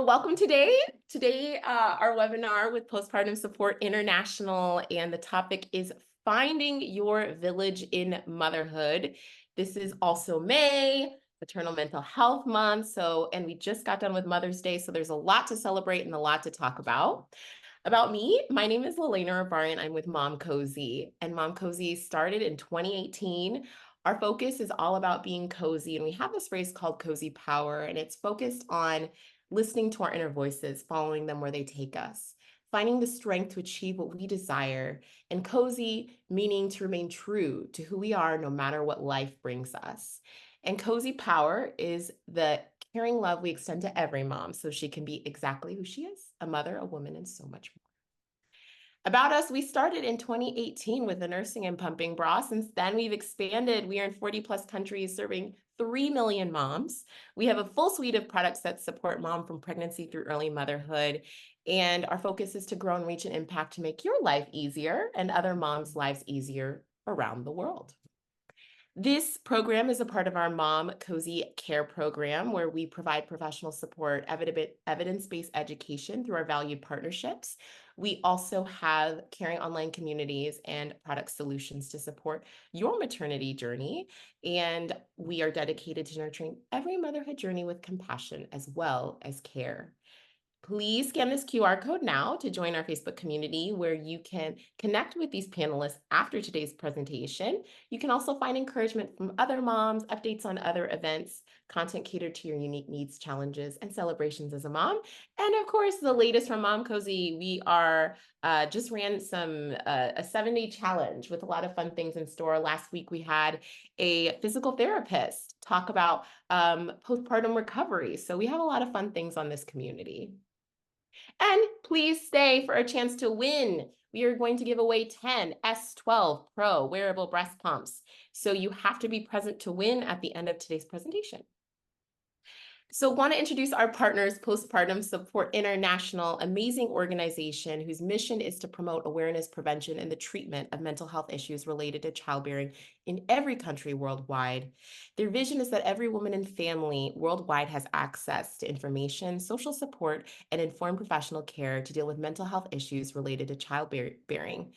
So welcome today. Our webinar with Postpartum Support International, and the topic is finding your village in motherhood. This is also May, Maternal Mental Health Month. And we just got done with Mother's Day, so there's a lot to celebrate and a lot to talk about. About me, my name is Lelaina Rabarian. I'm with Mom Cozy, and Mom Cozy started in 2018. Our focus is all about being cozy, and we have this phrase called Cozy Power, and it's focused on listening to our inner voices, following them where they take us, finding the strength to achieve what we desire, and cozy meaning to remain true to who we are no matter what life brings us. And Cozy Power is the caring love we extend to every mom so she can be exactly who she is, a mother, a woman, and so much more. About us, we started in 2018 with the nursing and pumping bra. Since then, we've expanded. We are in 40 plus countries serving 3 million moms. We have a full suite of products that support mom from pregnancy through early motherhood. And our focus is to grow and reach an impact to make your life easier and other moms' lives easier around the world. This program is a part of our Mom Cozy Care program, where we provide professional support, evidence-based education through our valued partnerships. We also have caring online communities and product solutions to support your maternity journey. And we are dedicated to nurturing every motherhood journey with compassion as well as care. Please scan this QR code now to join our Facebook community, where you can connect with these panelists after today's presentation. You can also find encouragement from other moms, updates on other events, content catered to your unique needs, challenges, and celebrations as a mom. And of course, the latest from Mom Cozy, we are just ran a 7-day challenge with a lot of fun things in store. Last week, we had a physical therapist talk about postpartum recovery. So we have a lot of fun things on this community. And please stay for a chance to win. We are going to give away 10 S12 Pro wearable breast pumps. So you have to be present to win at the end of today's presentation. So I want to introduce our partners, Postpartum Support International, amazing organization whose mission is to promote awareness, prevention, and the treatment of mental health issues related to childbearing in every country worldwide. Their vision is that every woman and family worldwide has access to information, social support, and informed professional care to deal with mental health issues related to childbearing.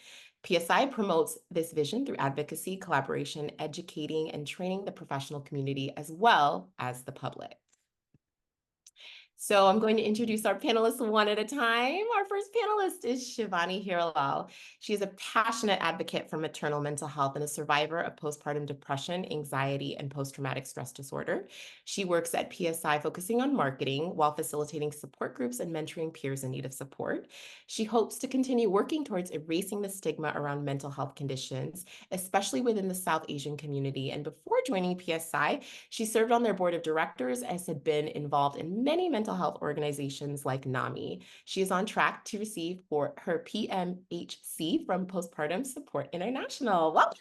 PSI promotes this vision through advocacy, collaboration, educating, and training the professional community as well as the public. So I'm going to introduce our panelists one at a time. Our first panelist is Shivani Hiralal. She is a passionate advocate for maternal mental health and a survivor of postpartum depression, anxiety, and post-traumatic stress disorder. She works at PSI focusing on marketing while facilitating support groups and mentoring peers in need of support. She hopes to continue working towards erasing the stigma around mental health conditions, especially within the South Asian community. And before joining PSI, she served on their board of directors and had been involved in many mental health organizations like NAMI. She is on track to receive for her PMHC from Postpartum Support International. Welcome.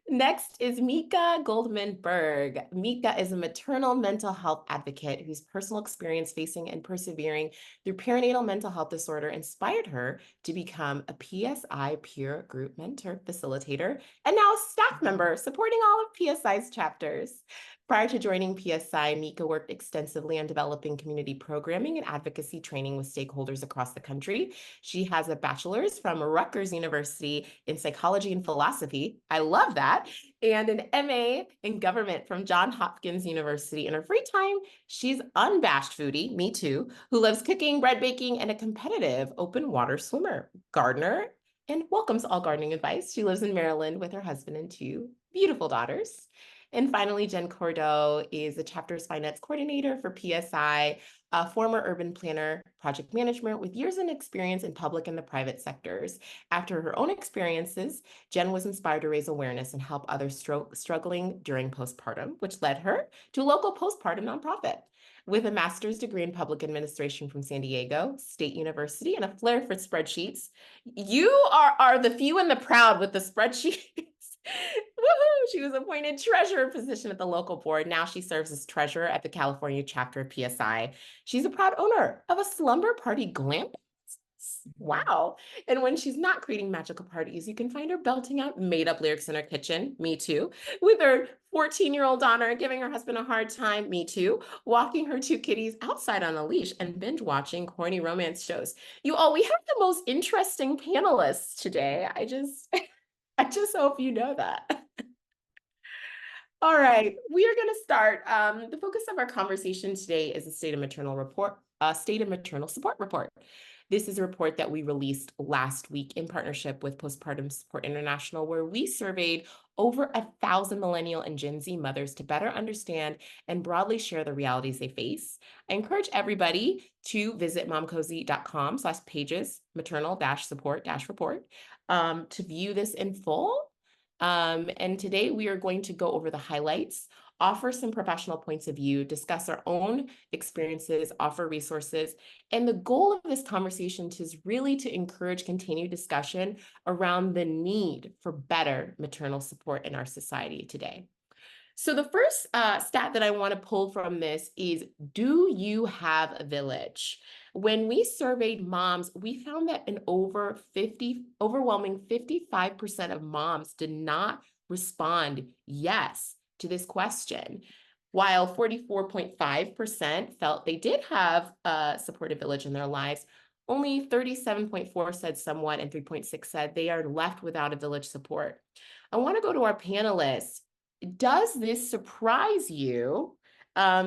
Next is Mika Goldman-Berg. Mika is a maternal mental health advocate whose personal experience facing and persevering through perinatal mental health disorder inspired her to become a PSI peer group mentor, facilitator, and now a staff member supporting all of PSI's chapters. Prior to joining PSI, Mika worked extensively on developing community programming and advocacy training with stakeholders across the country. She has a bachelor's from Rutgers University in psychology and philosophy. I love that. And an MA in government from Johns Hopkins University. In her free time, she's unabashed foodie, me too, who loves cooking, bread baking, and a competitive open water swimmer, gardener, and welcomes all gardening advice. She lives in Maryland with her husband and 2 beautiful daughters. And finally, Jen Cordeau is the chapter's finance coordinator for PSI, a former urban planner, project management with years in experience in public and the private sectors. After her own experiences, Jen was inspired to raise awareness and help others struggling during postpartum, which led her to a local postpartum nonprofit. With a master's degree in public administration from San Diego State University and a flair for spreadsheets, you are the few and the proud with the spreadsheets. Woohoo! She was appointed treasurer position at the local board. Now she serves as treasurer at the California chapter of PSI. She's a proud owner of a slumber party glam Wow. And when she's not creating magical parties, you can find her belting out made-up lyrics in her kitchen. Me too. With her 14-year-old daughter giving her husband a hard time. Me too. Walking her two kitties outside on a leash and binge watching corny romance shows. We have the most interesting panelists today. I just hope you know that. All right, we are going to start. The focus of our conversation today is the State of Maternal Support report. This is a report that we released last week in partnership with Postpartum Support International, where we surveyed over 1,000 millennial and Gen Z mothers to better understand and broadly share the realities they face. I encourage everybody to visit momcozy.com/pages maternal-support-report to view this in full. And today we are going to go over the highlights, offer some professional points of view, discuss our own experiences, offer resources. And the goal of this conversation is really to encourage continued discussion around the need for better maternal support in our society today. So the first stat that I want to pull from this is, do you have a village? When we surveyed moms, we found that an overwhelming 55% of moms did not respond yes to this question, while 44.5% felt they did have a supportive village in their lives. Only 37.4% said somewhat, and 3.6% said they are left without a village support. I want to go to our panelists. Does this surprise you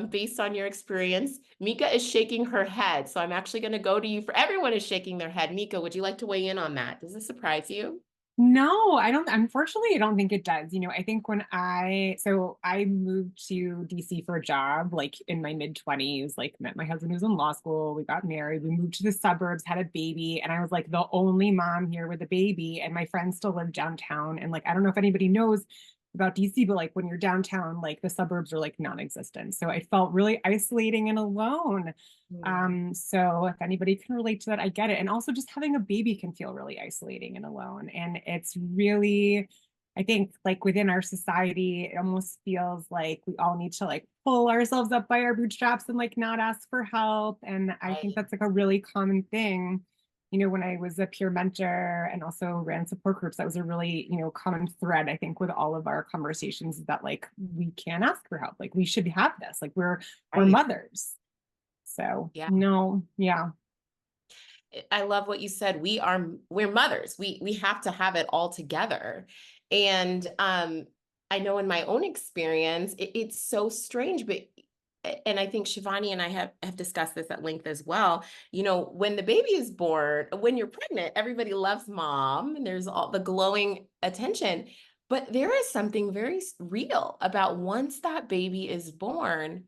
based on your experience? Mika is shaking her head, so I'm actually going to go to you. For everyone is shaking their head. Mika, would you like to weigh in on that? Does this surprise you? No, I don't. Unfortunately, I don't think it does. I think I moved to DC for a job, like in my mid-20s, like met my husband who's in law school. We got married. We moved to the suburbs, had a baby, and I was like the only mom here with a baby. And my friends still live downtown. And like, I don't know if anybody knows about DC, but like when you're downtown, like the suburbs are like non-existent. So I felt really isolating and alone. So if anybody can relate to that, I get it. And also just having a baby can feel really isolating and alone. And it's really, I think like within our society, it almost feels like we all need to like pull ourselves up by our bootstraps and like not ask for help. And I think Right. that's like a really common thing. When I was a peer mentor and also ran support groups, that was a really, common thread, I think, with all of our conversations is that like we can't ask for help. Like we should have this. Like we're Right. mothers. So Yeah. no, yeah. I love what you said. We're mothers. We have to have it all together. And I know in my own experience, it's so strange, but and I think Shivani and I have discussed this at length as well. When the baby is born, when you're pregnant, everybody loves mom and there's all the glowing attention. But there is something very real about once that baby is born.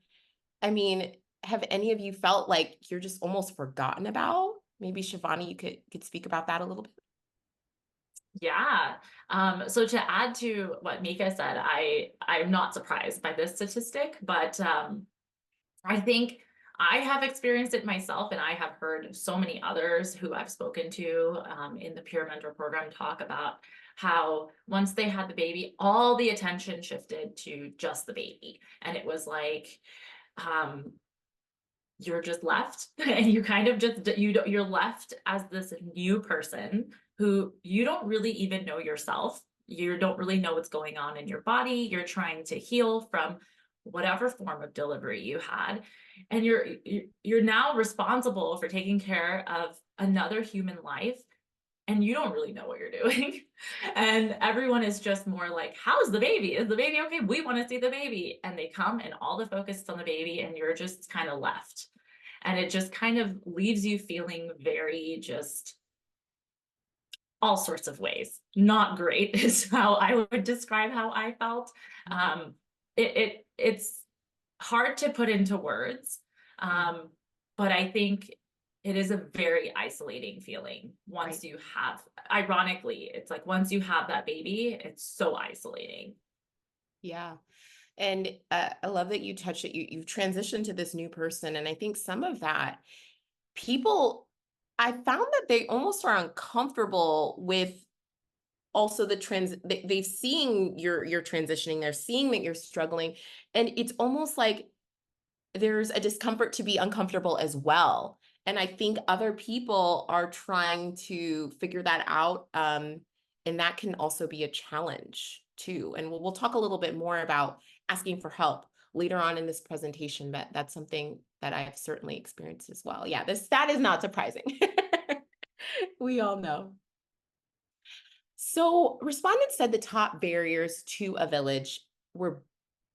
I mean, have any of you felt like you're just almost forgotten about? Maybe Shivani, you could speak about that a little bit. Yeah. So to add to what Mika said, I'm not surprised by this statistic, but I think I have experienced it myself, and I have heard so many others who I've spoken to in the peer mentor program talk about how once they had the baby, all the attention shifted to just the baby, and it was like um, you're just left and you kind of you're left as this new person who you don't really even know yourself. You don't really know what's going on in your body. You're trying to heal from whatever form of delivery you had, and you're now responsible for taking care of another human life, and you don't really know what you're doing. And everyone is just more like, how's the baby? Is the baby okay? We want to see the baby. And they come and all the focus is on the baby, and you're just kind of left. And it just kind of leaves you feeling very just all sorts of ways. Not great is how I would describe how I felt. It's hard to put into words, but I think it is a very isolating feeling once Right. you have, ironically, it's like once you have that baby, it's so isolating. Yeah. And I love that you touched it. You've transitioned to this new person. And I think some of that people, I found that they almost are uncomfortable with also they've seen you're transitioning, they're seeing that you're struggling. And it's almost like there's a discomfort to be uncomfortable as well. And I think other people are trying to figure that out. And that can also be a challenge too. And we'll talk a little bit more about asking for help later on in this presentation, but that's something that I've certainly experienced as well. Yeah, that is not surprising. We all know. So respondents said the top barriers to a village were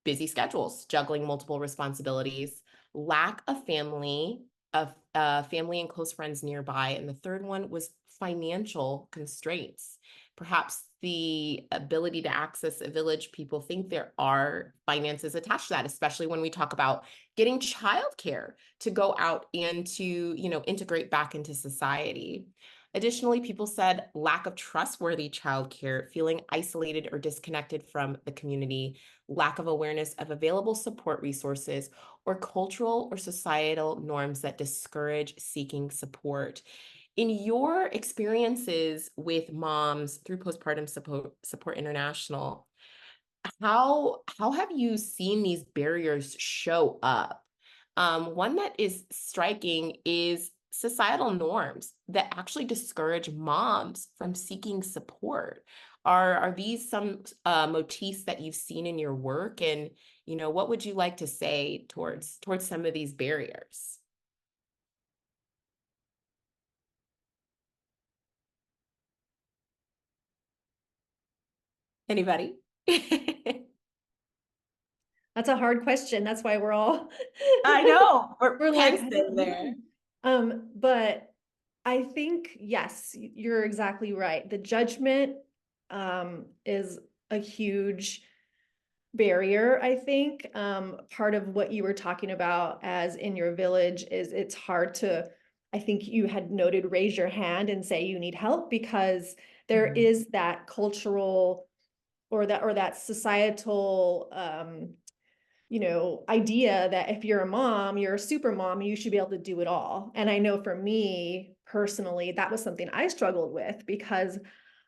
busy schedules, juggling multiple responsibilities, lack of family and close friends nearby, and the third one was financial constraints. Perhaps the ability to access a village, people think there are finances attached to that, especially when we talk about getting childcare to go out and to, integrate back into society. Additionally, people said lack of trustworthy childcare, feeling isolated or disconnected from the community, lack of awareness of available support resources, or cultural or societal norms that discourage seeking support. In your experiences with moms through Postpartum Support International, how have you seen these barriers show up? One that is striking is societal norms that actually discourage moms from seeking support. Are these some motifs that you've seen in your work? And what would you like to say towards some of these barriers? Anybody? That's a hard question. That's why we're all I know. we're like, pensive there. But I think, yes, you're exactly right. The judgment is a huge barrier, I think. Part of what you were talking about as in your village is it's hard to, I think you had noted, raise your hand and say you need help, because there is that cultural or that societal idea that if you're a mom, you're a super mom, you should be able to do it all. And I know for me personally, that was something I struggled with, because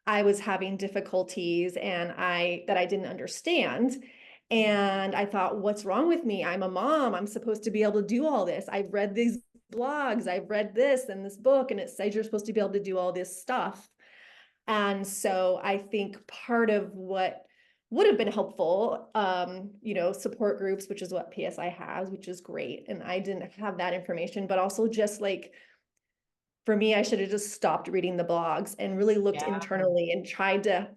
I was having difficulties and I didn't understand. And I thought, what's wrong with me? I'm a mom. I'm supposed to be able to do all this. I've read these blogs, I've read this and this book, and it says you're supposed to be able to do all this stuff. And so I think part of what would have been helpful, support groups, which is what PSI has, which is great. And I didn't have that information, but also just like, for me, I should have just stopped reading the blogs and really looked internally and tried to,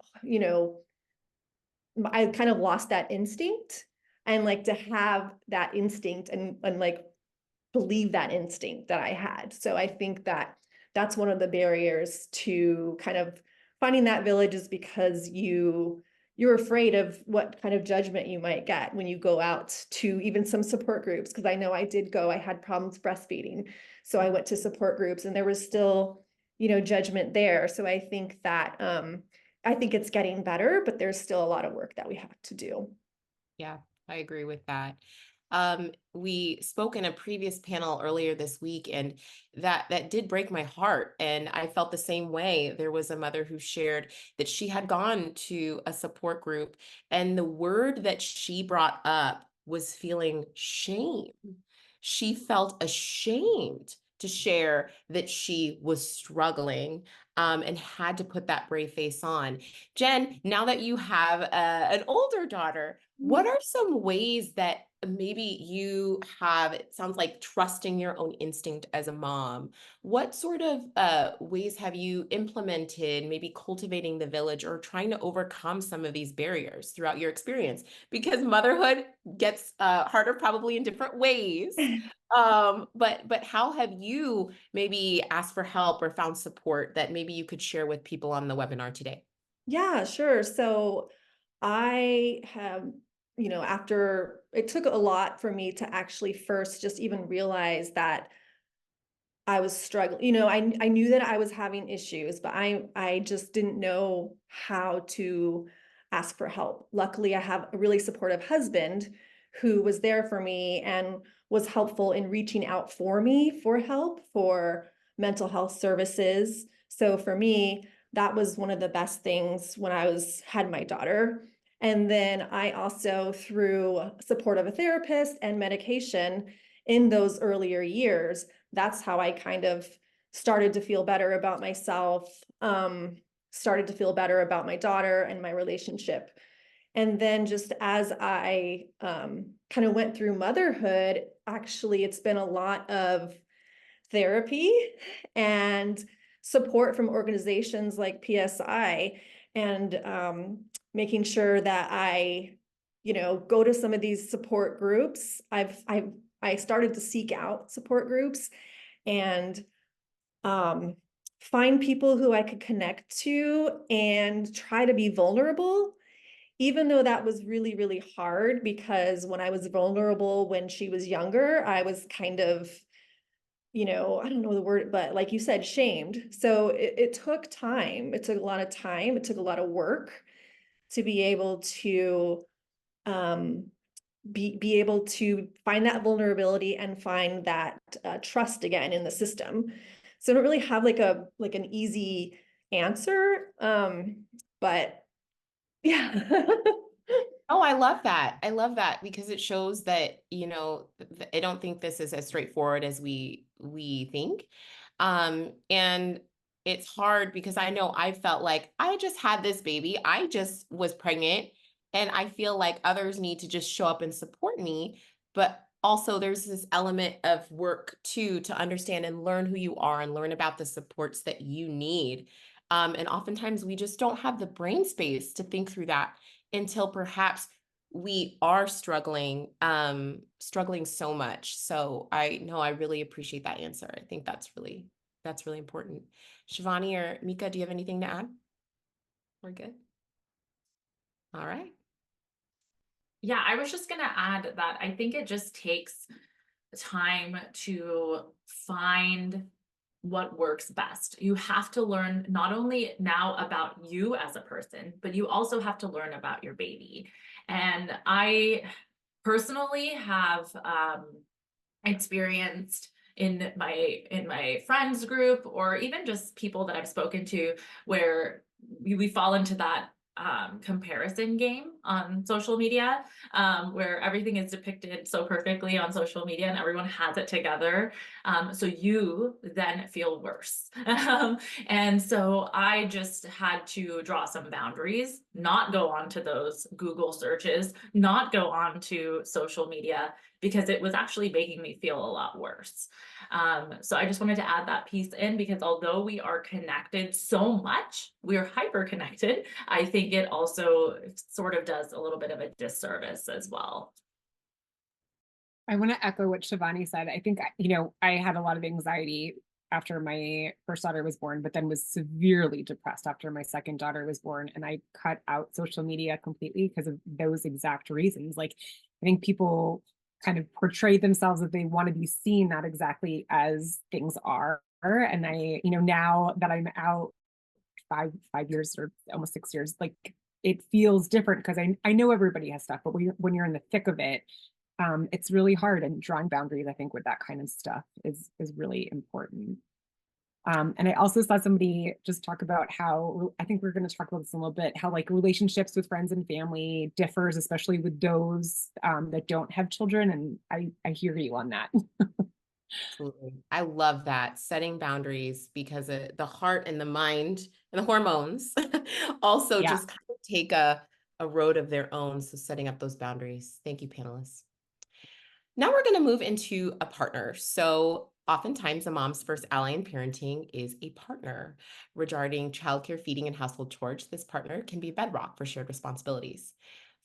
I kind of lost that instinct, and like to have that instinct and like believe that instinct that I had. So I think that that's one of the barriers to kind of finding that village, is because you're afraid of what kind of judgment you might get when you go out to even some support groups. Because I know I did go, I had problems breastfeeding. So I went to support groups and there was still, judgment there. So I think that, I think it's getting better, but there's still a lot of work that we have to do. Yeah, I agree with that. We spoke in a previous panel earlier this week, and that did break my heart. And I felt the same way. There was a mother who shared that she had gone to a support group, and the word that she brought up was feeling shame. She felt ashamed to share that she was struggling, and had to put that brave face on. Jen, now that you have an older daughter, what are some ways that maybe you have, it sounds like, trusting your own instinct as a mom? What sort of ways have you implemented, maybe cultivating the village or trying to overcome some of these barriers throughout your experience? Because motherhood gets harder probably in different ways. But how have you maybe asked for help or found support that maybe you could share with people on the webinar today? Yeah, sure. So I have, after it took a lot for me to actually first just even realize that I was struggling. I knew that I was having issues, but I just didn't know how to ask for help. Luckily, I have a really supportive husband who was there for me and was helpful in reaching out for me for help, for mental health services. So for me, that was one of the best things when I had my daughter. And then I also, through support of a therapist and medication in those earlier years, that's how I kind of started to feel better about myself, started to feel better about my daughter and my relationship. And then just as I kind of went through motherhood, actually, it's been a lot of therapy and support from organizations like PSI, and making sure that I, go to some of these support groups. I started to seek out support groups and find people who I could connect to and try to be vulnerable, even though that was really, really hard, because when I was vulnerable when she was younger, I was kind of, I don't know the word, but like you said, shamed. So it took time. It took a lot of time. It took a lot of work to be able to um, be able to find that vulnerability and find that trust again in the system. So I don't really have like an easy answer, but yeah. Oh, I love that. I love that because it shows that, I don't think this is as straightforward as we think. And it's hard because I know I felt like I just had this baby. I just was pregnant, and I feel like others need to just show up and support me. But also there's this element of work too, to understand and learn who you are and learn about the supports that you need. And oftentimes we just don't have the brain space to think through that until perhaps we are struggling so much. So I know I really appreciate that answer. I think that's really important. Shivani or Mika, do you have anything to add? We're good. All right. Yeah, I was just gonna add that I think it just takes time to find what works best. You have to learn not only now about you as a person, but you also have to learn about your baby. And I personally have experienced in my friends group, or even just people that I've spoken to, where we fall into that comparison game on social media, where everything is depicted so perfectly on social media and everyone has it together. So you then feel worse. And so I just had to draw some boundaries, not go on to those Google searches, not go on to social media, because it was actually making me feel a lot worse. So I just wanted to add that piece in, because although we are connected so much, we're hyper connected, I think it also sort of does a little bit of a disservice as well. I want to echo what Shivani said. I think, I had a lot of anxiety after my first daughter was born, but then was severely depressed after my second daughter was born. And I cut out social media completely because of those exact reasons. Like, I think people kind of portray themselves that they want to be seen not exactly as things are. And I, now that I'm out five years or almost 6 years, like, it feels different because I know everybody has stuff, but when you're in the thick of it, it's really hard, and drawing boundaries, I think, with that kind of stuff is really important. And I also saw somebody just talk about how, I think we're going to talk about this a little bit, how like relationships with friends and family differs, especially with those that don't have children. And I hear you on that. Absolutely. I love that, setting boundaries, because the heart and the mind and the hormones also Yeah. just kind of take a road of their own. So setting up those boundaries. Thank you, panelists. Now we're going to move into a partner. So oftentimes a mom's first ally in parenting is a partner. Regarding childcare, feeding, and household chores, this partner can be a bedrock for shared responsibilities.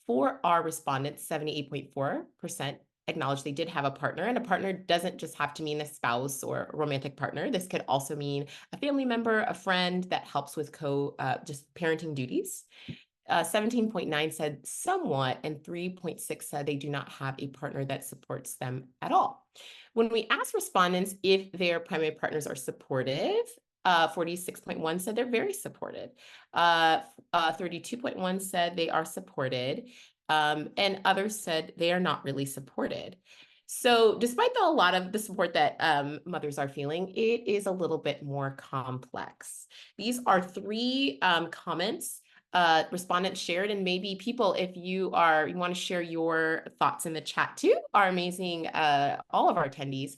For our respondents, 78.4% acknowledge they did have a partner, and a partner doesn't just have to mean a spouse or a romantic partner. This could also mean a family member, a friend that helps with just parenting duties. 17.9 said somewhat, and 3.6 said they do not have a partner that supports them at all. When we asked respondents if their primary partners are supportive, 46.1 said they're very supported. 32.1 said they are supported, and others said they are not really supported. So despite a lot of the support that mothers are feeling, it is a little bit more complex. These are three comments respondents shared, and maybe people, if you want to share your thoughts in the chat too, are amazing, all of our attendees.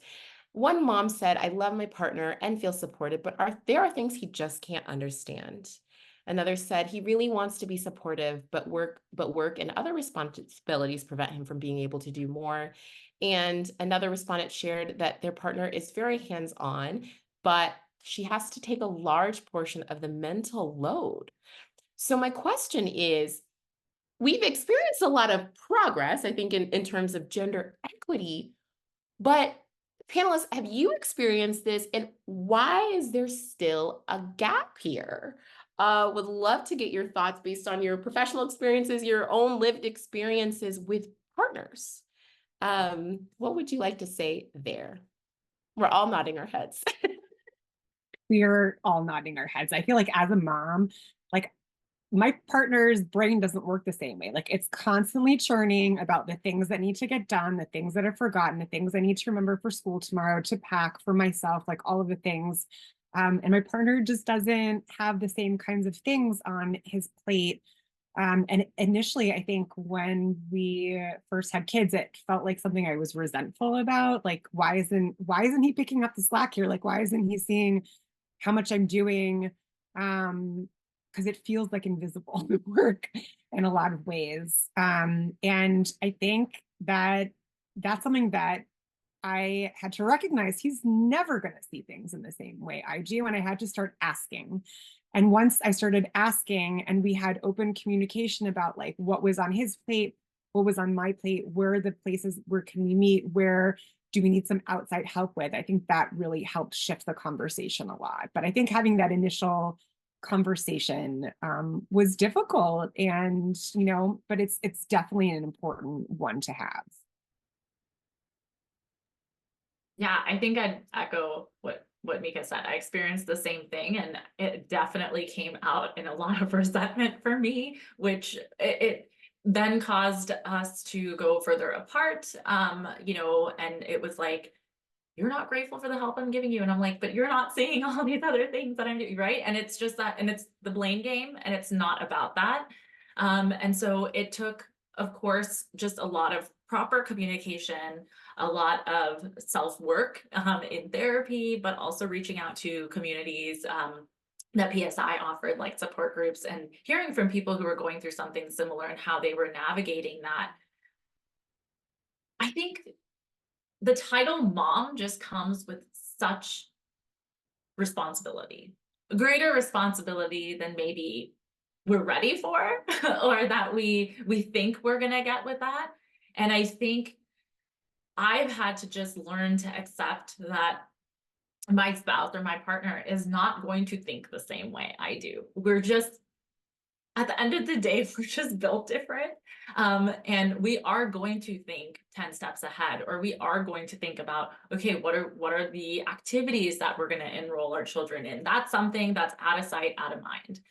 One mom said, I love my partner and feel supported, but there are things he just can't understand. Another said he really wants to be supportive, but work and other responsibilities prevent him from being able to do more. And another respondent shared that their partner is very hands-on, but she has to take a large portion of the mental load. So my question is, we've experienced a lot of progress, I think, in terms of gender equity, but panelists, have you experienced this, and why is there still a gap here? Would love to get your thoughts based on your professional experiences, your own lived experiences with partners. What would you like to say there? We're all nodding our heads. We're all nodding our heads. I feel like as a mom, like my partner's brain doesn't work the same way. Like it's constantly churning about the things that need to get done, the things that are forgotten, the things I need to remember for school tomorrow, to pack for myself, like all of the things. And my partner just doesn't have the same kinds of things on his plate. And initially, I think when we first had kids, it felt like something I was resentful about. Like, why isn't he picking up the slack here? Like, why isn't he seeing how much I'm doing? Because it feels like invisible work in a lot of ways. And I think that that's something that I had to recognize. He's never going to see things in the same way I do. And I had to start asking. And once I started asking and we had open communication about like what was on his plate, what was on my plate, where are the places where can we meet, where do we need some outside help with, I think that really helped shift the conversation a lot. But I think having that initial conversation was difficult, and but it's definitely an important one to have. Yeah, I think I'd echo what Mika said. I experienced the same thing, and it definitely came out in a lot of resentment for me, which it then caused us to go further apart. And it was like, you're not grateful for the help I'm giving you. And I'm like, but you're not seeing all these other things that I'm doing, right? And it's just that, and it's the blame game, and it's not about that. And so it took, of course, just a lot of proper communication, a lot of self-work in therapy, but also reaching out to communities that PSI offered, like support groups, and hearing from people who were going through something similar and how they were navigating that. I think the title mom just comes with such responsibility, greater responsibility than maybe we're ready for or that we think we're gonna get with that. And I think I've had to just learn to accept that my spouse or my partner is not going to think the same way I do. We're just, at the end of the day, we're just built different. And we are going to think 10 steps ahead, or we are going to think about, okay, what are the activities that we're going to enroll our children in? That's something that's out of sight, out of mind.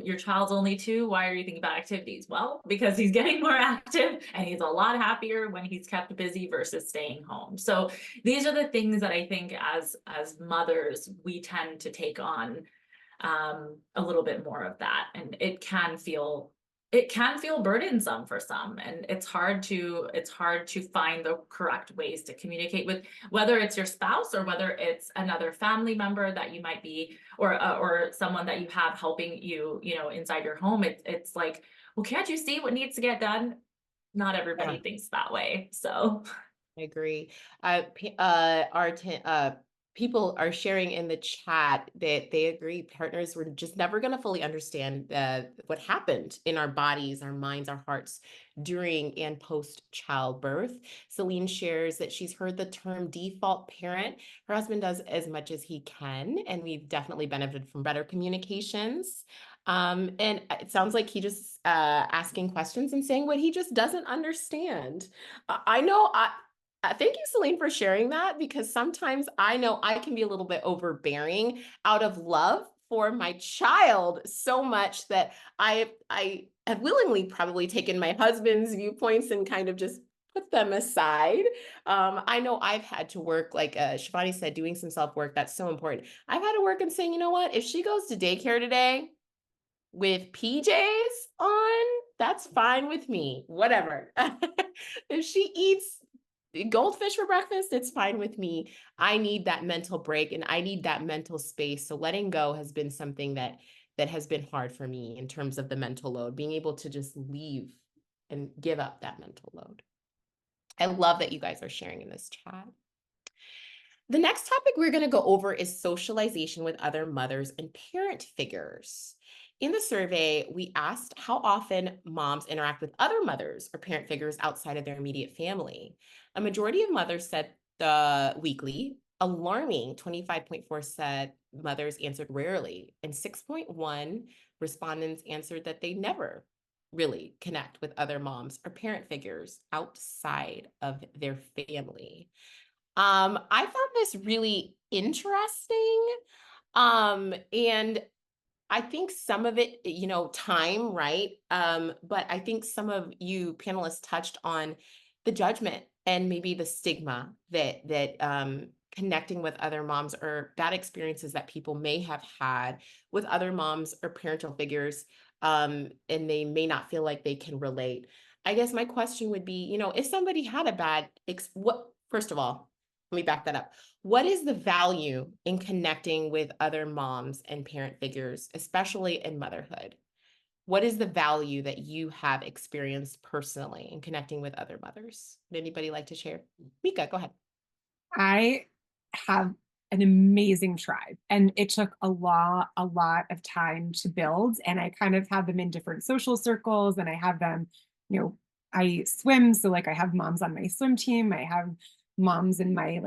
Your child's only 2. Why are you thinking about activities? Well, because he's getting more active and he's a lot happier when he's kept busy versus staying home. So these are the things that I think as mothers, we tend to take on a little bit more of that. And it can feel burdensome for some, and it's hard to find the correct ways to communicate with, whether it's your spouse or whether it's another family member that you might be, or someone that you have helping you, inside your home. It's like, well, can't you see what needs to get done? Not everybody thinks that way. So I agree. People are sharing in the chat that they agree partners were just never going to fully understand what happened in our bodies, our minds, our hearts during and post childbirth. Celine shares that she's heard the term default parent. Her husband does as much as he can, and we've definitely benefited from better communications. And it sounds like he just asking questions and saying what he just doesn't understand. I know thank you, Celine, for sharing that, because sometimes I know I can be a little bit overbearing out of love for my child, so much that I have willingly probably taken my husband's viewpoints and kind of just put them aside. I know I've had to work, like Shivani said, doing some self-work. That's so important. I've had to work and saying, you know what, if she goes to daycare today with PJs on, that's fine with me, whatever. If she eats goldfish for breakfast, it's fine with me. I need that mental break and I need that mental space. So letting go has been something that has been hard for me in terms of the mental load, being able to just leave and give up that mental load. I love that you guys are sharing in this chat. The next topic we're going to go over is socialization with other mothers and parent figures. In the survey, we asked how often moms interact with other mothers or parent figures outside of their immediate family. A majority of mothers said weekly. Alarming 25.4 said mothers answered rarely, and 6.1 respondents answered that they never really connect with other moms or parent figures outside of their family. I found this really interesting. And I think some of it, time, right? But I think some of you panelists touched on the judgment and maybe the stigma that connecting with other moms or bad experiences that people may have had with other moms or parental figures, and they may not feel like they can relate. I guess my question would be, if somebody had a first of all, let me back that up. What is the value in connecting with other moms and parent figures, especially in motherhood? What is the value that you have experienced personally in connecting with other mothers? Would anybody like to share? Mika, go ahead. I have an amazing tribe, and it took a lot of time to build. And I kind of have them in different social circles, and I have them, I swim. So like I have moms on my swim team. I have moms in my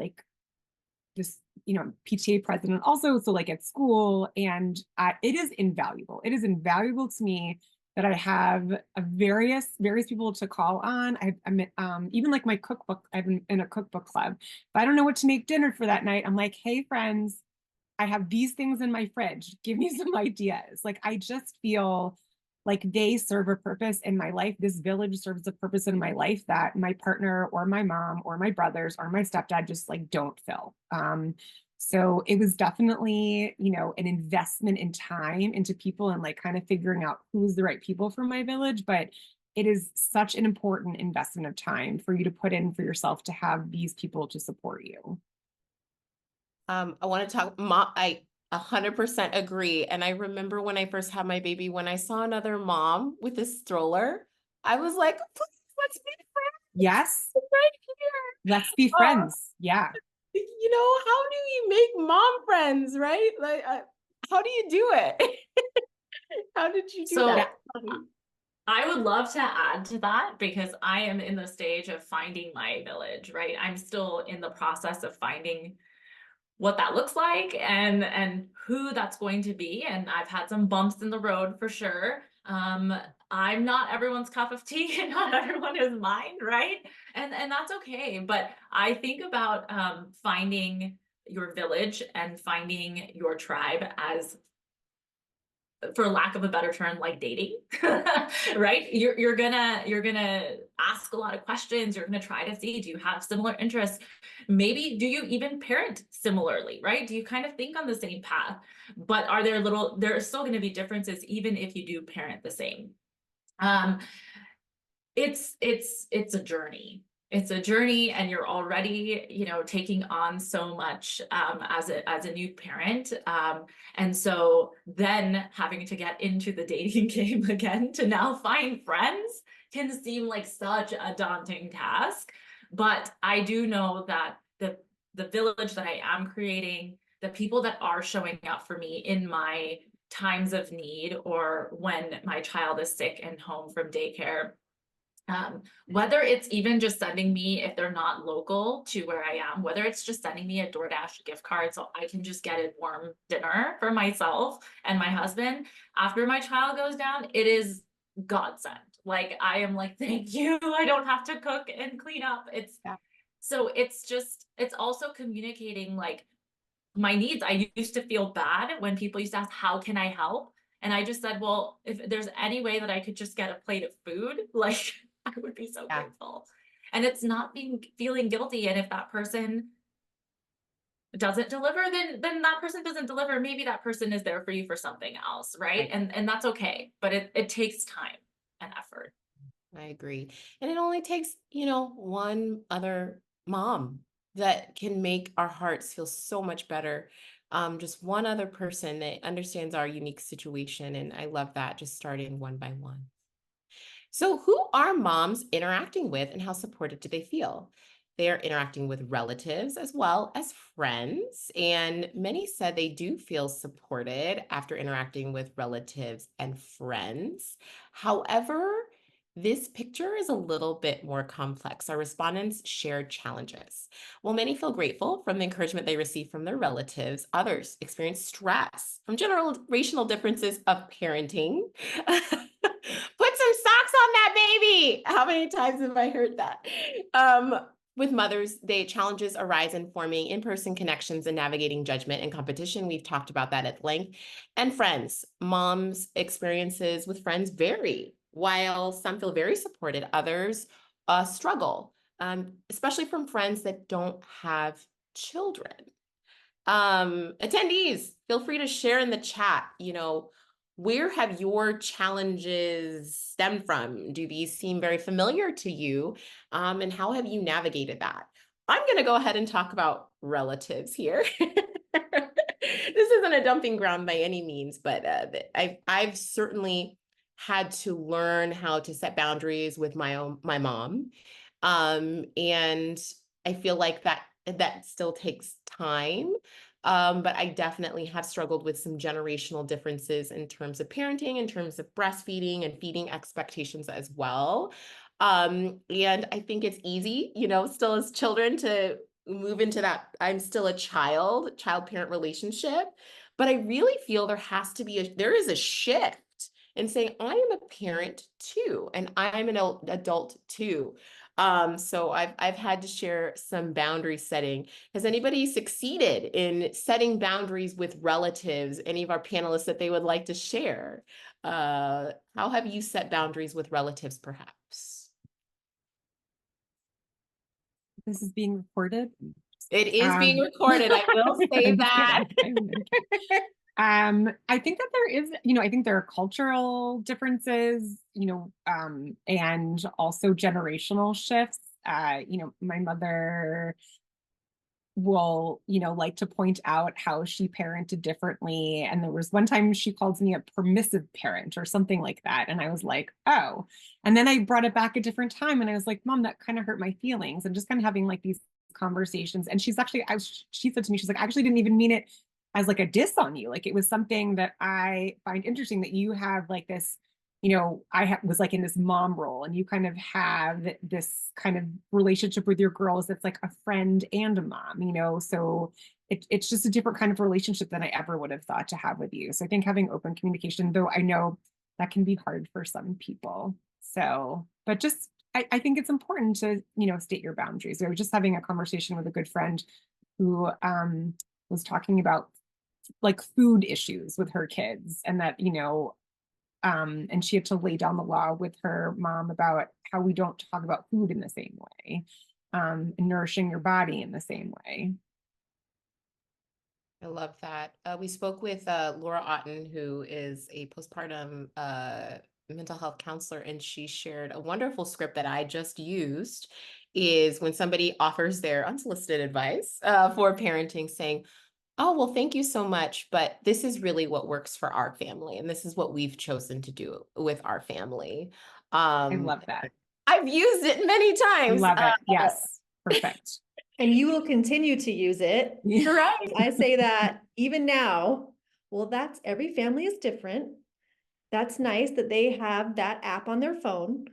PTA president also. So like at school, and it is invaluable. It is invaluable to me that I have a various people to call on. I'm even like my cookbook. I'm in a cookbook club. If I don't know what to make dinner for that night, I'm like, hey friends, I have these things in my fridge. Give me some ideas. Like I just feel like they serve a purpose in my life. This village serves a purpose in my life that my partner or my mom or my brothers or my stepdad just like don't fill. So it was definitely, an investment in time into people and like kind of figuring out who's the right people for my village. But it is such an important investment of time for you to put in for yourself to have these people to support you. I want to talk, I 100% agree. And I remember when I first had my baby, when I saw another mom with a stroller, I was like, please, let's be friends. Yes. Right here. Let's be friends. Yeah. How do you make mom friends, right? Like, how do you do it? How did you do that? I would love to add to that because I am in the stage of finding my village, right? I'm still in the process of finding what that looks like and who that's going to be. And I've had some bumps in the road for sure. I'm not everyone's cup of tea and not everyone is mine, right? And that's okay. But I think about finding your village and finding your tribe as, for lack of a better term, like dating, right? You're gonna ask a lot of questions. You're gonna try to see, do you have similar interests? Maybe do you even parent similarly, right? Do you kind of think on the same path? But there are still gonna be differences even if you do parent the same. It's a journey. It's a journey, and you're already, taking on so much as a new parent. And so then having to get into the dating game again to now find friends can seem like such a daunting task. But I do know that the village that I am creating, the people that are showing up for me in my times of need or when my child is sick and home from daycare, whether it's even just sending me, if they're not local to where I am, whether it's just sending me a DoorDash gift card so I can just get a warm dinner for myself and my husband after my child goes down, it is godsend. Like I am like, thank you. I don't have to cook and clean up. So it's also communicating like my needs. I used to feel bad when people used to ask, how can I help? And I just said, well, if there's any way that I could just get a plate of food, like I would be so grateful. And it's not feeling guilty. And if that person doesn't deliver, then that person doesn't deliver. Maybe that person is there for you for something else, right? And that's okay. But it takes time and effort. I agree. And it only takes, one other mom that can make our hearts feel so much better. Just one other person that understands our unique situation. And I love that, just starting one by one. So, who are moms interacting with and how supported do they feel? They are interacting with relatives as well as friends. And many said they do feel supported after interacting with relatives and friends. However, this picture is a little bit more complex. Our respondents shared challenges. While many feel grateful from the encouragement they receive from their relatives, others experience stress from generational differences of parenting. Put some socks on that baby. How many times have I heard that? With mothers, challenges arise in forming in-person connections and navigating judgment and competition. We've talked about that at length. And friends, moms' experiences with friends vary. While some feel very supported, others struggle, especially from friends that don't have children. Attendees, feel free to share in the chat, where have your challenges stemmed from? Do these seem very familiar to you? And how have you navigated that? I'm going to go ahead and talk about relatives here. This isn't a dumping ground by any means, but I've certainly had to learn how to set boundaries with my mom. And I feel like that still takes time. But I definitely have struggled with some generational differences in terms of parenting, in terms of breastfeeding and feeding expectations as well. And I think it's easy, still as children to move into that. I'm still a child-parent relationship, but I really feel there is a shift in saying I am a parent too, and I'm an adult too. So I've had to share some boundary setting. Has anybody succeeded in setting boundaries with relatives? Any of our panelists that they would like to share? How have you set boundaries with relatives, perhaps? This is being recorded. It is being recorded. I will say that. I think that there is, I think there are cultural differences, and also generational shifts. My mother will, like to point out how she parented differently. And there was one time she called me a permissive parent or something like that. And I was like, oh. And then I brought it back a different time and I was like, Mom, that kind of hurt my feelings. And just kind of having like these conversations. And she's actually, she said to me, she's like, I actually didn't even mean it as like a diss on you. Like it was something that I find interesting that you have like this, was like in this mom role and you kind of have this kind of relationship with your girls that's like a friend and a mom, so it's just a different kind of relationship than I ever would have thought to have with you. So I think having open communication, though I know that can be hard for some people. So, but just, I think it's important to, state your boundaries. I was just having a conversation with a good friend who was talking about like food issues with her kids and that, and she had to lay down the law with her mom about how we don't talk about food in the same way, and nourishing your body in the same way. I love that. We spoke with Laura Otten, who is a postpartum mental health counselor, and she shared a wonderful script that I just used is when somebody offers their unsolicited advice for parenting, saying, oh, well, thank you so much, but this is really what works for our family, and this is what we've chosen to do with our family. I love that. I've used it many times. Love it. Yes. Perfect. And you will continue to use it. Right. I say that even now. Well, that's every family is different. That's nice that they have that app on their phone.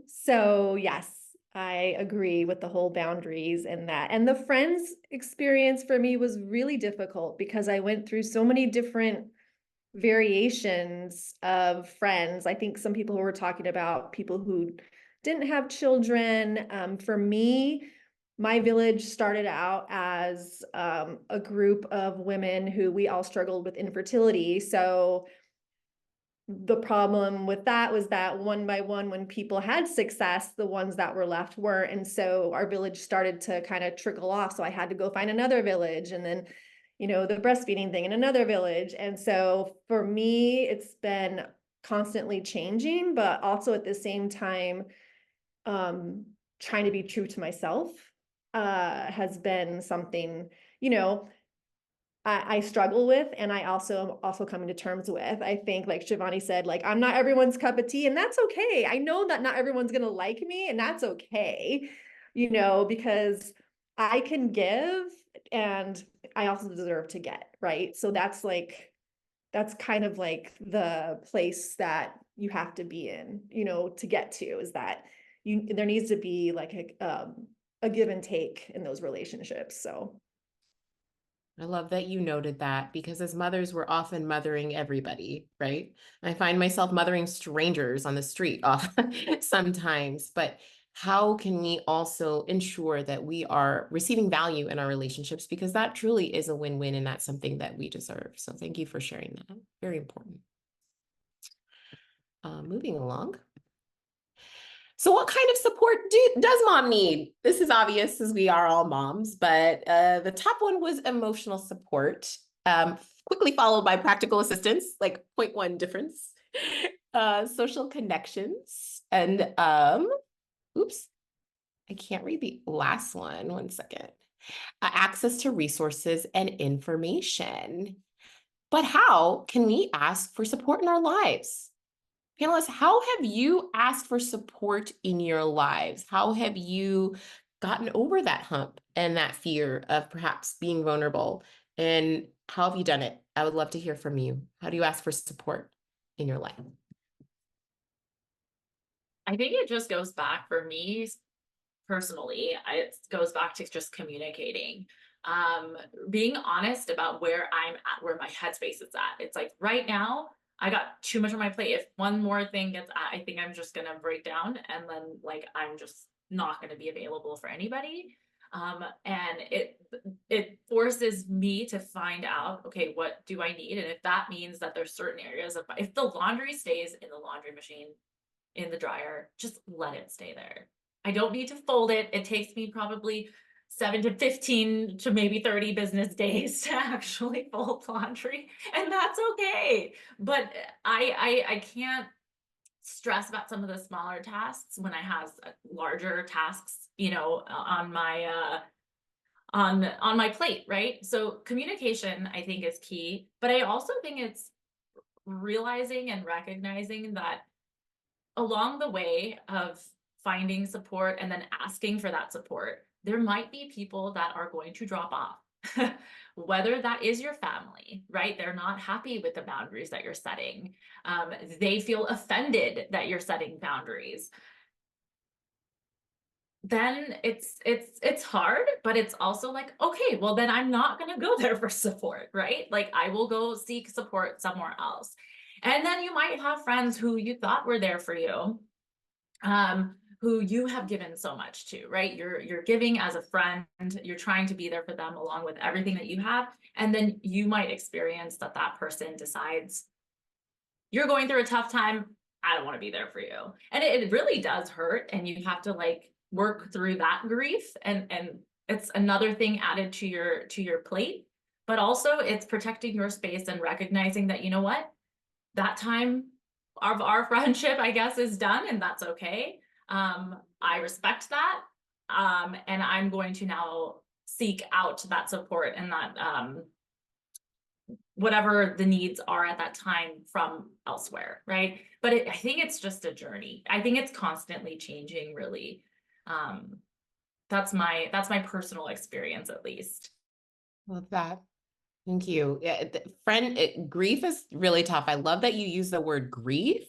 So yes, I agree with the whole boundaries and that. And the friends experience for me was really difficult because I went through so many different variations of friends. I think some people were talking about people who didn't have children. For me, my village started out as a group of women who we all struggled with infertility. So the problem with that was that one by one, when people had success, the ones that were left weren't. And so our village started to kind of trickle off. So I had to go find another village and then, the breastfeeding thing in another village. And so for me, it's been constantly changing, but also at the same time, trying to be true to myself has been something, you know, I struggle with, and I also coming to terms with. I think, like Shivani said, like, I'm not everyone's cup of tea, and that's okay. I know that not everyone's gonna like me, and that's okay, you know, because I can give, and I also deserve to get, right? So that's kind of like the place that you have to be in, you know, to get to, is that there needs to be like a give and take in those relationships. So I love that you noted that, because as mothers, we're often mothering everybody, right? I find myself mothering strangers on the street often sometimes, but how can we also ensure that we are receiving value in our relationships? Because that truly is a win-win, and that's something that we deserve. So thank you for sharing that. Very important. Moving along. So what kind of support does mom need? This is obvious, as we are all moms, but the top one was emotional support, quickly followed by practical assistance, like 0.1 difference, social connections, and oops, I can't read the last one. One second. Access to resources and information. But how can we ask for support in our lives? Panelists, how have you asked for support in your lives? How have you gotten over that hump and that fear of perhaps being vulnerable? And how have you done it? I would love to hear from you. How do you ask for support in your life? I think it just goes back for me personally. It goes back to just communicating, being honest about where I'm at, where my headspace is at. It's like right now, I got too much on my plate. If one more thing gets, I think I'm just gonna break down, and then like I'm just not gonna be available for anybody. And it forces me to find out, okay, what do I need? And if that means that there's certain areas of, if the laundry stays in the laundry machine, in the dryer, just let it stay there. I don't need to fold it. It takes me probably 7 to 15 to maybe 30 business days to actually fold laundry, and that's okay. But I can't stress about some of the smaller tasks when I have larger tasks, you know, on my on my plate, right? So communication, I think, is key, but I also think it's realizing and recognizing that along the way of finding support and then asking for that support, there might be people that are going to drop off. Whether that is your family, right? They're not happy with the boundaries that you're setting. They feel offended that you're setting boundaries. Then it's hard, but it's also like, okay, well then I'm not gonna go there for support, right? Like I will go seek support somewhere else. And then you might have friends who you thought were there for you, who you have given so much to, right? You're giving as a friend, you're trying to be there for them along with everything that you have. And then you might experience that that person decides you're going through a tough time. I don't want to be there for you. And it really does hurt. And you have to like work through that grief. And it's another thing added to your plate, but also it's protecting your space and recognizing that, you know what, that time of our friendship, I guess, is done, and that's okay. I respect that. And I'm going to now seek out that support and that whatever the needs are at that time from elsewhere, right? But I think it's just a journey. I think it's constantly changing, really. That's my personal experience, at least. Love that. Thank you. Yeah, grief is really tough. I love that you use the word grief,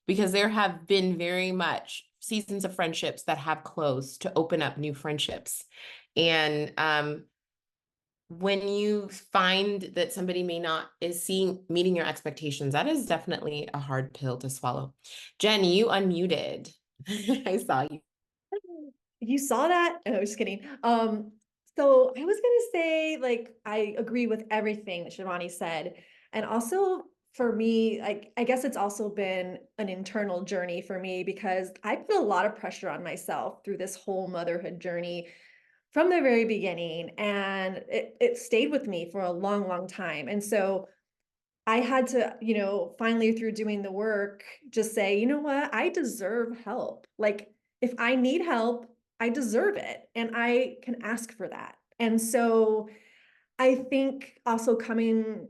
because there have been very much seasons of friendships that have closed to open up new friendships. And when you find that somebody is meeting your expectations, that is definitely a hard pill to swallow. Jen, you unmuted. I saw you. You saw that? Oh, just kidding. So I was gonna say, like, I agree with everything that Shivani said. And also for me, like, I guess it's also been an internal journey for me, because I put a lot of pressure on myself through this whole motherhood journey from the very beginning. And it stayed with me for a long, long time. And so I had to, you know, finally through doing the work, just say, you know what, I deserve help. Like, if I need help, I deserve it and I can ask for that. And so I think also coming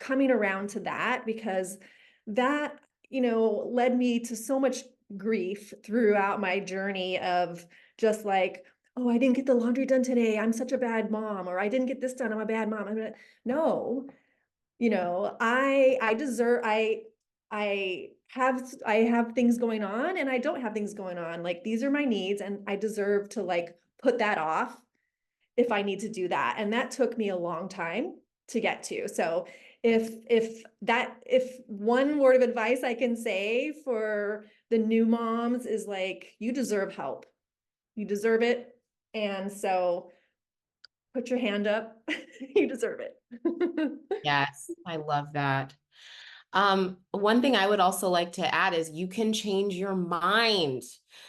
around to that, because that, led me to so much grief throughout my journey of just like, oh, I didn't get the laundry done today, I'm such a bad mom, or I didn't get this done, I'm a bad mom. No, I deserve, I have things going on and I don't have things going on. Like, these are my needs and I deserve to like put that off if I need to do that. And that took me a long time to get to. So if one word of advice I can say for the new moms is like, you deserve help. You deserve it. And so put your hand up. You deserve it. Yes, I love that. One thing I would also like to add is you can change your mind.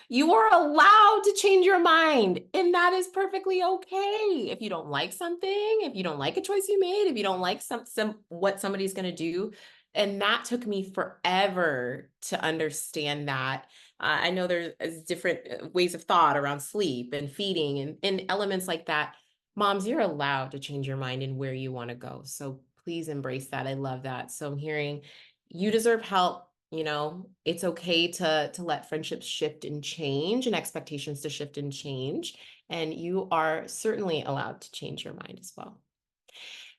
You are allowed to change your mind, and that is perfectly okay. If you don't like something, if you don't like a choice you made, if you don't like some what somebody's going to do, and that took me forever to understand that. I know there's different ways of thought around sleep and feeding and elements like that. Moms, you're allowed to change your mind and where you want to go. So please embrace that. I love that. So I'm hearing you deserve help. It's okay to let friendships shift and change and expectations to shift and change. And you are certainly allowed to change your mind as well.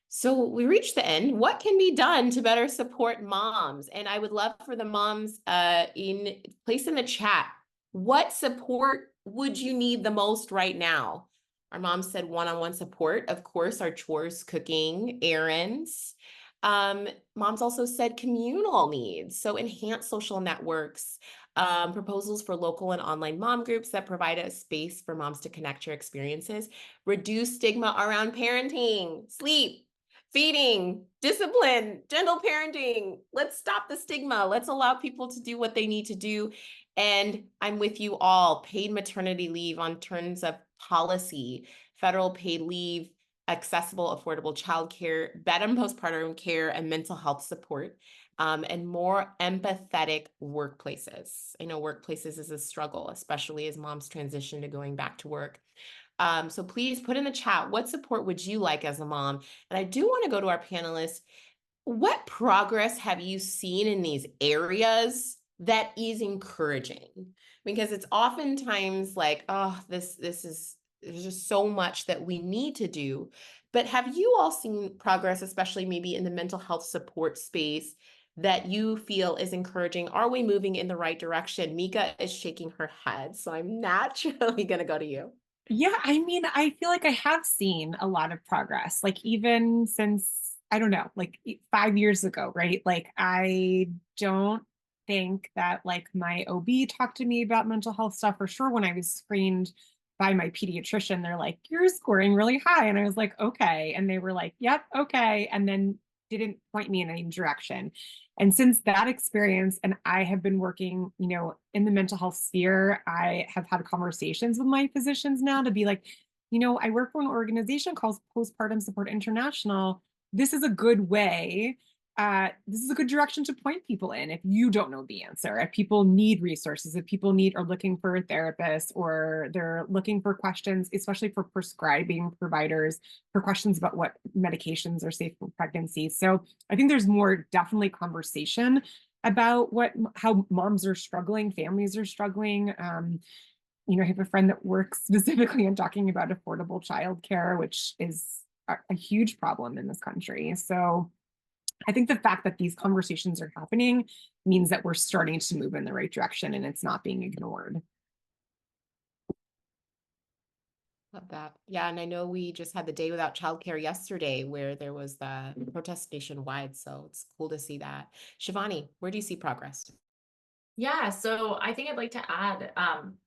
So we reached the end. What can be done to better support moms? And I would love for the moms in the chat. What support would you need the most right now? Our mom said one-on-one support, of course, our chores, cooking, errands. Moms also said communal needs, so enhanced social networks, proposals for local and online mom groups that provide a space for moms to connect your experiences, reduce stigma around parenting, sleep, feeding, discipline, gentle parenting. Let's stop the stigma. Let's allow people to do what they need to do. And I'm with you all. Paid maternity leave on terms of policy, federal paid leave, accessible, affordable childcare, bed and postpartum care, and mental health support, and more empathetic workplaces. I know workplaces is a struggle, especially as moms transition to going back to work. So please put in the chat, what support would you like as a mom? And I do want to go to our panelists. What progress have you seen in these areas that is encouraging? Because it's oftentimes like, oh, there's just so much that we need to do. But have you all seen progress, especially maybe in the mental health support space, that you feel is encouraging? Are we moving in the right direction? Mika is shaking her head, so I'm naturally going to go to you. Yeah, I mean, I feel like I have seen a lot of progress, like even since, I don't know, like 5 years ago, right? Like, I don't think that like my OB talked to me about mental health stuff. For sure, when I was screened by my pediatrician, they're like, you're scoring really high. And I was like, okay. And they were like, yep, okay. And then didn't point me in any direction. And since that experience, and I have been working, in the mental health sphere, I have had conversations with my physicians now to be like, I work for an organization called Postpartum Support International. This is a good way. This is a good direction to point people in if you don't know the answer, if people need resources, if people are looking for a therapist, or they're looking for questions, especially for prescribing providers, for questions about what medications are safe for pregnancy. So I think there's more definitely conversation about how moms are struggling, families are struggling. I have a friend that works specifically on talking about affordable childcare, which is a huge problem in this country. So I think the fact that these conversations are happening means that we're starting to move in the right direction and it's not being ignored. Love that. Yeah, and I know we just had the day without childcare yesterday where there was the protest nationwide. So it's cool to see that. Shivani, where do you see progress? Yeah, so I think I'd like to add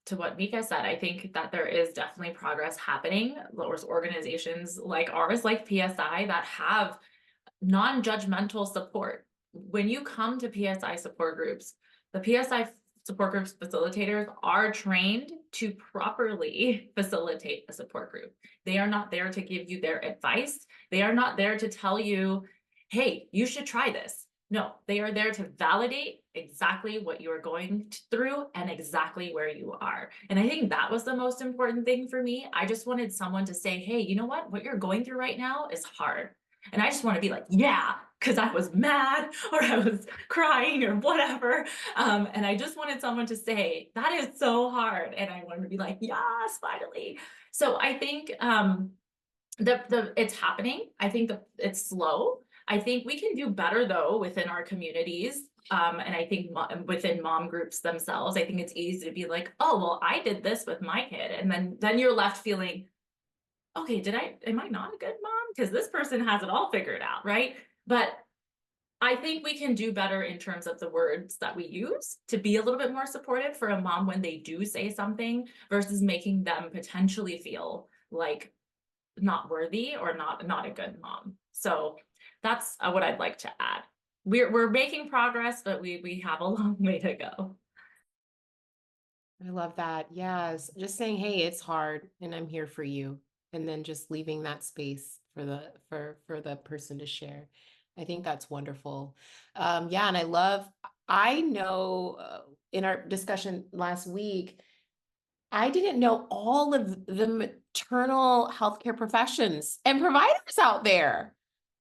to what Mika said. I think that there is definitely progress happening. There's organizations like ours, like PSI, that have non-judgmental support. When you come to PSI support groups, the PSI support groups facilitators are trained to properly facilitate a support group. They are not there to give you their advice. They are not there to tell you, hey, you should try this. No, they are there to validate exactly what you are going through and exactly where you are. And I think that was the most important thing for me. I just wanted someone to say, hey, you know what you're going through right now is hard. And I just want to be like, yeah, because I was mad or I was crying or whatever. And I just wanted someone to say, that is so hard. And I wanted to be like, yes, finally. So I think it's happening. I think it's slow. I think we can do better though within our communities. And I think within mom groups themselves, I think it's easy to be like, oh, well, I did this with my kid. And then you're left feeling, okay, am I not a good mom? Because this person has it all figured out, right? But I think we can do better in terms of the words that we use to be a little bit more supportive for a mom when they do say something versus making them potentially feel like not worthy or not a good mom. So that's what I'd like to add. We're making progress, but we have a long way to go. I love that. Yes. Just saying, hey, it's hard and I'm here for you. And then just leaving that space for the person to share. I think that's wonderful. Yeah, and I know in our discussion last week, I didn't know all of the maternal healthcare professions and providers out there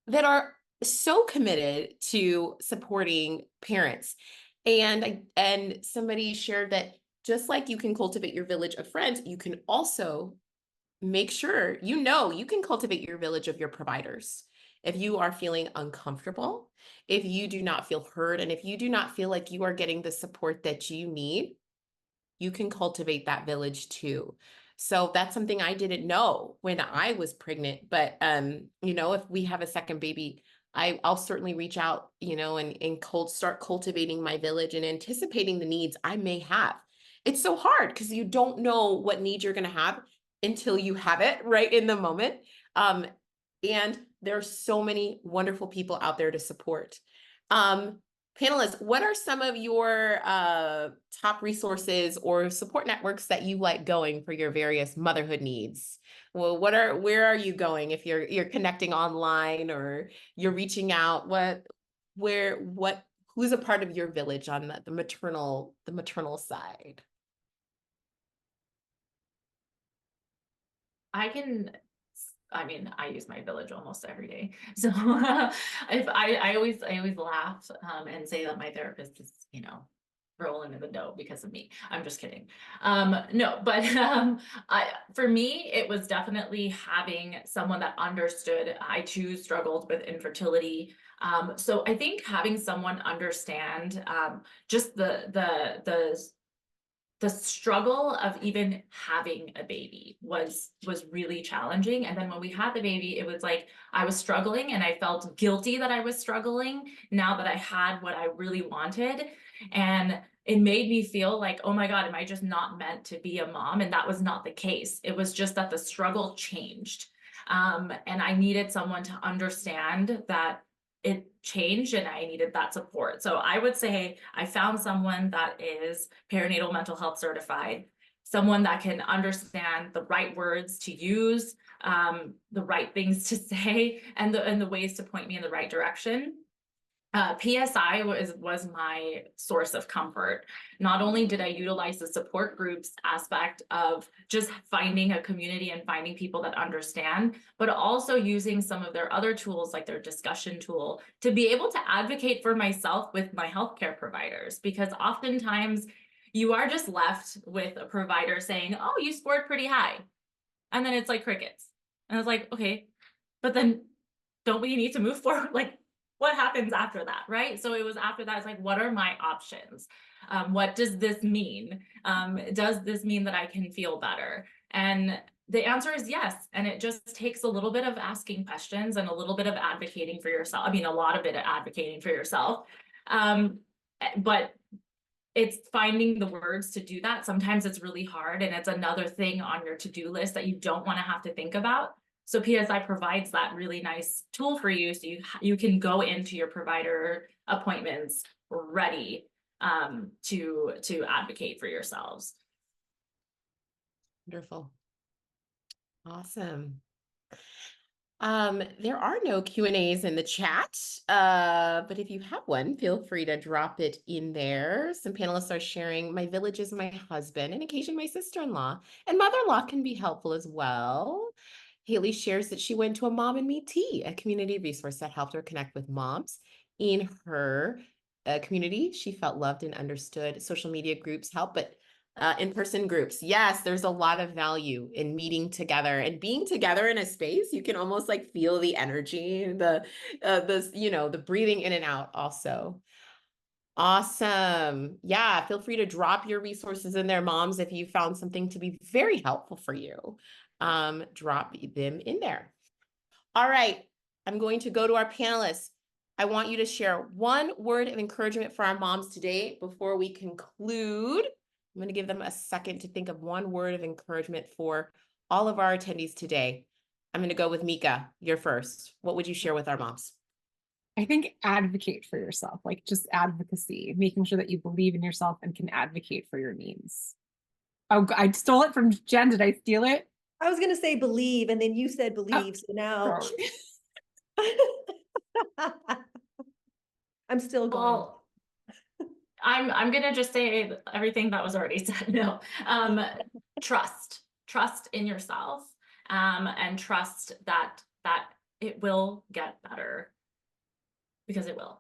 that are so committed to supporting parents. And somebody shared that just like you can cultivate your village of friends, you can also make sure you can cultivate your village of your providers. If you are feeling uncomfortable, if you do not feel heard, and if you do not feel like you are getting the support that you need, you can cultivate that village too. So that's something I didn't know when I was pregnant. But if we have a second baby, I'll certainly reach out, and start cultivating my village and anticipating the needs I may have. It's so hard because you don't know what needs you're going to have until you have it right in the moment. And there are so many wonderful people out there to support. Panelists, what are some of your top resources or support networks that you like going for your various motherhood needs? Well, where are you going if you're connecting online or you're reaching out? Who's a part of your village on the maternal side? I use my village almost every day. So if I always laugh and say that my therapist is, rolling in the dough because of me. I'm just kidding. No, but for me, it was definitely having someone that understood. I too struggled with infertility. So I think having someone understand just the struggle of even having a baby was really challenging. And then when we had the baby, it was like I was struggling and I felt guilty that I was struggling now that I had what I really wanted. And it made me feel like, oh my God, am I just not meant to be a mom? And that was not the case. It was just that the struggle changed. And I needed someone to understand that it changed and I needed that support. So I would say I found someone that is perinatal mental health certified, someone that can understand the right words to use, the right things to say, and the ways to point me in the right direction. PSI was my source of comfort. Not only did I utilize the support groups aspect of just finding a community and finding people that understand, but also using some of their other tools like their discussion tool to be able to advocate for myself with my healthcare providers, because oftentimes you are just left with a provider saying, oh, you scored pretty high. And then it's like crickets. And it's like, okay, but then don't we need to move forward? Like, what happens after that, right? So it was after that, it's like, what are my options? What does this mean? Does this mean that I can feel better? And the answer is yes. And it just takes a little bit of asking questions and a little bit of advocating for yourself. I mean, a lot of it advocating for yourself. But it's finding the words to do that. Sometimes it's really hard and it's another thing on your to-do list that you don't want to have to think about. So PSI provides that really nice tool for you, so you can go into your provider appointments ready to advocate for yourselves. Wonderful. Awesome. There are no Q&As in the chat, but if you have one, feel free to drop it in there. Some panelists are sharing, my village is my husband, and occasionally my sister-in-law, and mother-in-law can be helpful as well. Haley shares that she went to a Mom and Me Tea, a community resource that helped her connect with moms in her community. She felt loved and understood. Social media groups help, but in-person groups. Yes, there's a lot of value in meeting together and being together in a space. You can almost like feel the energy, the breathing in and out also. Awesome. Yeah, feel free to drop your resources in there, moms, if you found something to be very helpful for you. Drop them in there. All right, I'm going to go to our panelists. I want you to share one word of encouragement for our moms today before we conclude. I'm going to give them a second to think of one word of encouragement for all of our attendees today. I'm going to go with Mika. You're first. What would you share with our moms? I think advocate for yourself, like just advocacy, making sure that you believe in yourself and can advocate for your needs. Oh, I stole it from Jen. Did I steal it? I was gonna say believe, and then you said believe, so now I'm still going. Well, I'm gonna just say everything that was already said. No, trust in yourself, and trust that it will get better, because it will.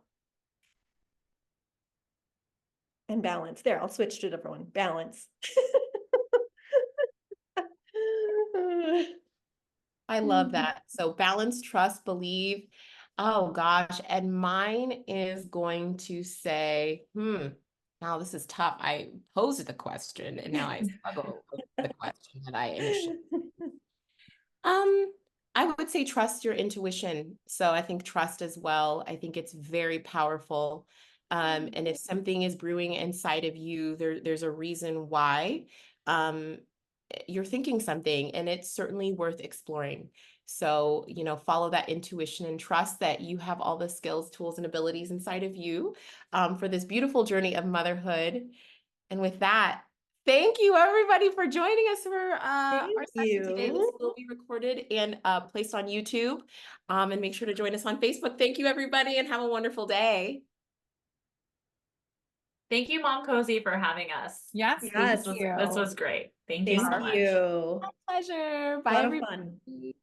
And balance. There, I'll switch to a different one. Balance. I love that. So balance, trust, believe. Oh gosh. And mine is going to say, now this is tough. I posed the question and now I struggle with the question that I initially. I would say trust your intuition. So I think trust as well. I think it's very powerful. And if something is brewing inside of you, there's a reason why. You're thinking something, and it's certainly worth exploring. So, follow that intuition and trust that you have all the skills, tools, and abilities inside of you for this beautiful journey of motherhood. And with that, thank you everybody for joining us for our session today. This will be recorded and placed on YouTube. And make sure to join us on Facebook. Thank you everybody, and have a wonderful day. Thank you, Mom Cozy, for having us. Yes. Yes. This was great. Thank you so Thank much. you. My pleasure. A Bye lot of everybody. fun.